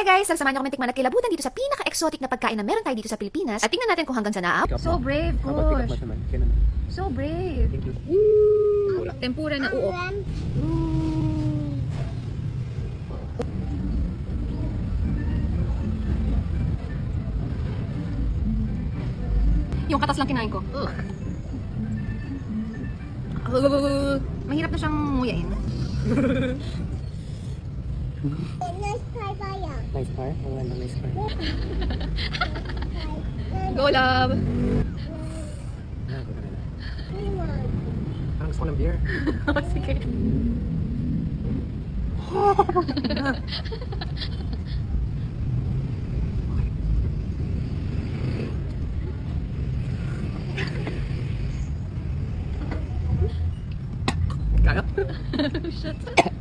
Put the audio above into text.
guys! Samahan niyo kami tikman at kilabutan dito sa pinaka-exotic na pagkain na meron tayo dito sa Pilipinas. At tingnan natin kung hanggang saan naaabot. So brave, Kush! So brave! Tempura na uok. Yung katas lang kinain ko. Mahirap na siyang nguyain. Nice car ba yan? Nice car? Oo, nice car. Go, love! Parang gusto ko ng beer. Sige. Kaya? Shut up.